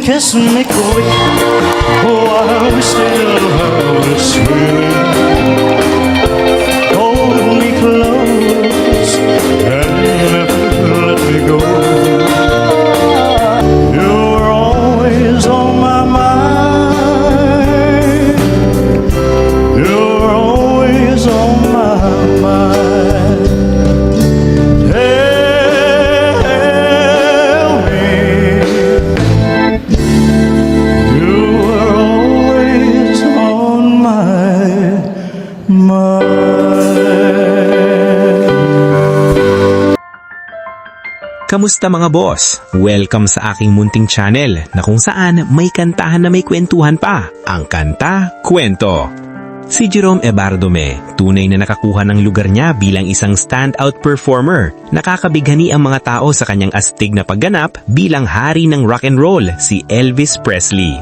kiss me quick while we still have a swing. Hold me close and never let me go. You're always on my mind. You're always on my mind. Tell me you are always on my mind. Kamusta mga boss? Welcome sa aking munting channel na kung saan may kantahan na may kwentuhan pa, ang Kanta Kwento. Si Jerome Ebardome, tunay na nakakuha ng lugar niya bilang isang standout performer. Nakakabighani ang mga tao sa kanyang astig na pagganap bilang hari ng rock and roll, si Elvis Presley.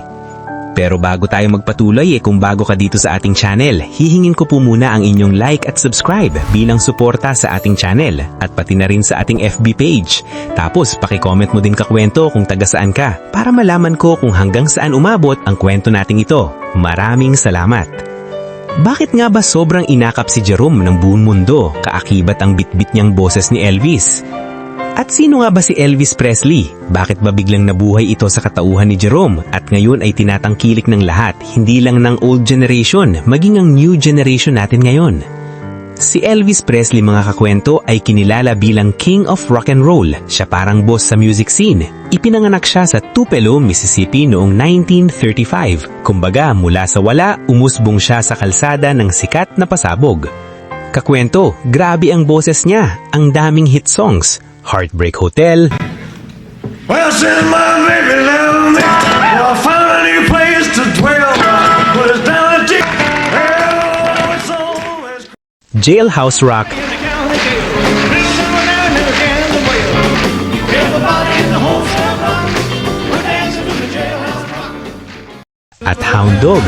Pero bago tayo magpatuloy kung bago ka dito sa ating channel, hihingin ko po muna ang inyong like at subscribe bilang suporta sa ating channel at pati na rin sa ating FB page. Tapos paki-comment mo din kakwento kung taga saan ka para malaman ko kung hanggang saan umabot ang kwento nating ito. Maraming salamat! Bakit nga ba sobrang inakap si Jerome ng buong mundo, kaakibat ang bitbit niyang boses ni Elvis? At sino nga ba si Elvis Presley? Bakit ba biglang nabuhay ito sa katauhan ni Jerome at ngayon ay tinatangkilik ng lahat, hindi lang ng old generation, maging ang new generation natin ngayon? Si Elvis Presley mga kakwento ay kinilala bilang King of Rock and Roll. Siya parang boss sa music scene. Ipinanganak siya sa Tupelo, Mississippi noong 1935. Kumbaga mula sa wala, umusbong siya sa kalsada ng sikat na pasabog. Kakwento, grabe ang boses niya, ang daming hit songs. Heartbreak Hotel, Well, since my baby left me, I found a new place to dwell. Put us down a tick. Oh, it's always Jailhouse Rock, everybody in the whole town. We're dancing to the jailhouse rock. at Hound Dog.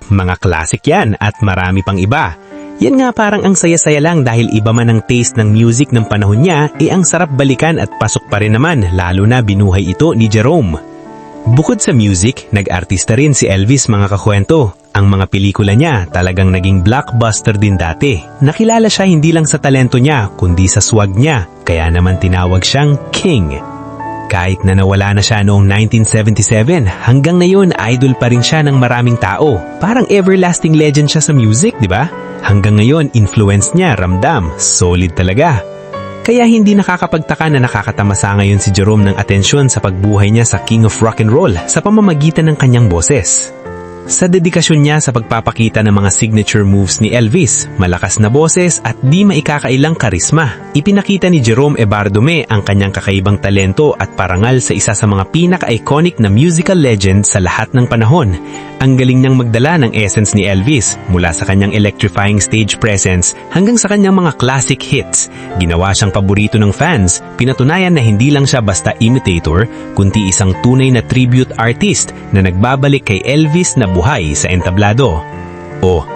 Mga classic yan at marami pang iba. Yan nga parang ang saya-saya lang dahil iba man ang taste ng music ng panahon niya, ang sarap balikan at pasok pa rin naman lalo na binuhay ito ni Jerome. Bukod sa music, nag-artista rin si Elvis mga kakwento. Ang mga pelikula niya talagang naging blockbuster din dati. Nakilala siya hindi lang sa talento niya kundi sa swag niya, kaya naman tinawag siyang King. Kahit na nawala na siya noong 1977, hanggang ngayon idol pa rin siya ng maraming tao. Parang everlasting legend siya sa music, di ba? Hanggang ngayon, influence niya, ramdam, solid talaga. Kaya hindi nakakapagtaka na nakakatamasa ngayon si Jerome ng atensyon sa pagbuhay niya sa King of Rock and Roll sa pamamagitan ng kanyang boses. Sa dedikasyon niya sa pagpapakita ng mga signature moves ni Elvis, malakas na boses at di maikakailang karisma, ipinakita ni Jerome Ebardome ang kanyang kakaibang talento at parangal sa isa sa mga pinaka-iconic na musical legend sa lahat ng panahon. Ang galing niyang magdala ng essence ni Elvis mula sa kanyang electrifying stage presence hanggang sa kanyang mga classic hits. Ginawa siyang paborito ng fans, pinatunayan na hindi lang siya basta imitator, kundi isang tunay na tribute artist na nagbabalik kay Elvis na buhay sa entablado.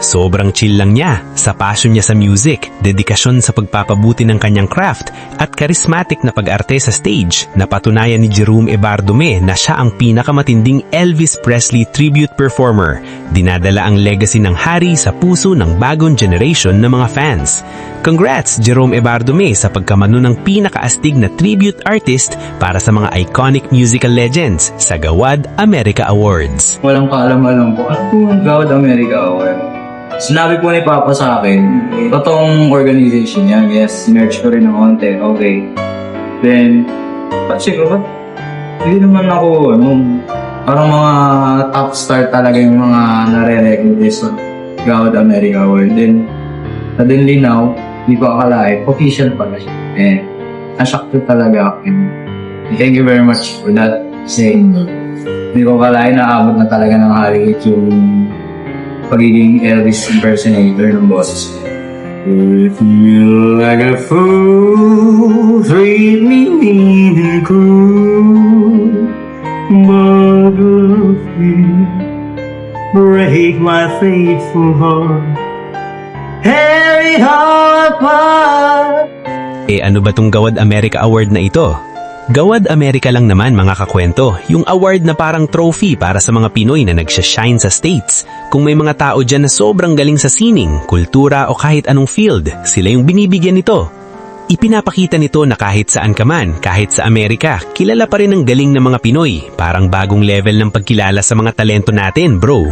Sobrang chill lang niya sa passion niya sa music, dedikasyon sa pagpapabuti ng kanyang craft at charismatic na pag-arte sa stage. Napatunayan ni Jerome Ebardome na siya ang pinakamatinding Elvis Presley tribute performer. Dinadala ang legacy ng hari sa puso ng bagong generation ng mga fans. Congrats Jerome Ebardome sa pagkamano ng pinakaastig na tribute artist para sa mga iconic musical legends sa Gawad America Awards. Walang kaalam-alam po. Ano po ang Gawad America Award? Sinabi po ni Papa sa akin, totoong organization yan. Yes, merch ko rin ng konti. Okay. Then, siguro ba't hindi naman ako, parang mga top star talaga yung mga nare-recognize sa Gawad America Award. Then, suddenly now, hindi ko akalain, official pala siya. Na-shock ko talaga ako. Thank you very much for that. Kasi, hindi ko akalain na abot na talaga ng Hollywood yung pagiging Elvis impersonator ng boses. You feel like a fool, treat me mean and cruel, but if you break my faithful heart, hey, apart. Ano ba tong Gawad America Award na ito? Gawad America lang naman mga kakwento, yung award na parang trophy para sa mga Pinoy na nagsashine sa States. Kung may mga tao dyan na sobrang galing sa sining, kultura o kahit anong field, sila yung binibigyan nito. Ipinapakita nito na kahit saan ka man, kahit sa Amerika, kilala pa rin ang galing ng mga Pinoy. Parang bagong level ng pagkilala sa mga talento natin, bro.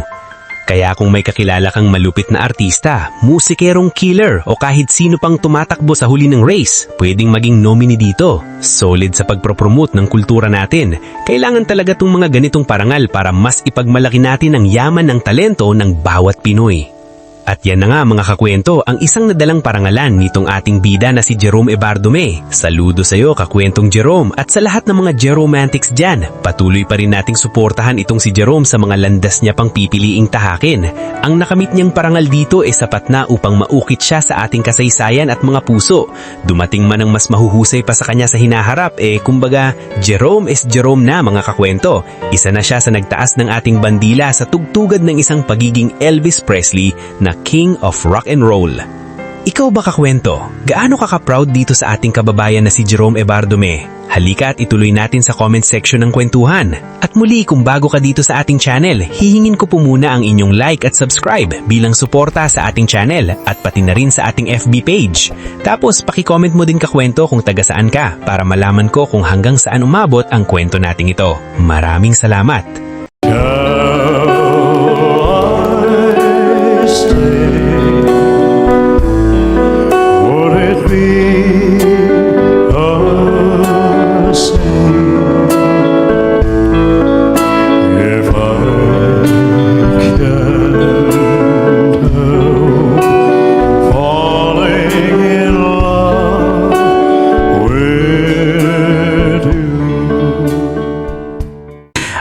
Kaya kung may kakilala kang malupit na artista, musikerong killer o kahit sino pang tumatakbo sa huli ng race, pwedeng maging nominee dito. Solid sa pagpropromote ng kultura natin. Kailangan talaga tong mga ganitong parangal para mas ipagmalaki natin ang yaman ng talento ng bawat Pinoy. At yan na nga mga kakwento, ang isang nadalang parangalan nitong ating bida na si Jerome Ebardome. Saludo sa'yo kakwentong Jerome at sa lahat ng mga Jeromantics dyan. Patuloy pa rin nating suportahan itong si Jerome sa mga landas niya pang pipiliing tahakin. Ang nakamit niyang parangal dito ay sapat na upang maukit siya sa ating kasaysayan at mga puso. Dumating man ang mas mahuhusay pa sa kanya sa hinaharap, kumbaga Jerome is Jerome na mga kakwento. Isa na siya sa nagtaas ng ating bandila sa tugtugad ng isang pagiging Elvis Presley na King of Rock and Roll. Ikaw ba kakwento? Gaano ka ka-proud dito sa ating kababayan na si Jerome Ebardome? Halika at ituloy natin sa comment section ng kwentuhan. At muli kung bago ka dito sa ating channel, hihingin ko po muna ang inyong like at subscribe bilang suporta sa ating channel at pati na rin sa ating FB page. Tapos paki-comment mo din kakwento kung taga saan ka para malaman ko kung hanggang saan umabot ang kwento nating ito. Maraming salamat! Would it be a sin if I can't help falling in love with you?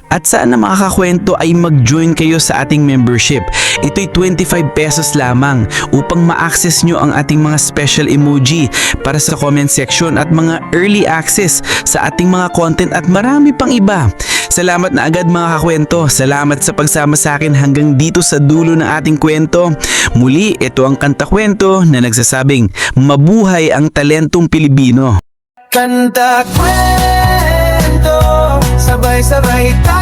At sana mga kakwento ay mag-join kayo sa ating membership. Ito'y 25 pesos lamang upang ma-access nyo ang ating mga special emoji para sa comment section at mga early access sa ating mga content at marami pang iba. Salamat na agad mga kakwento. Salamat sa pagsama sa akin hanggang dito sa dulo ng ating kwento. Muli, ito ang Kanta Kwento na nagsasabing mabuhay ang talentong Pilipino. Kanta kwento, sabay-sabay tayo.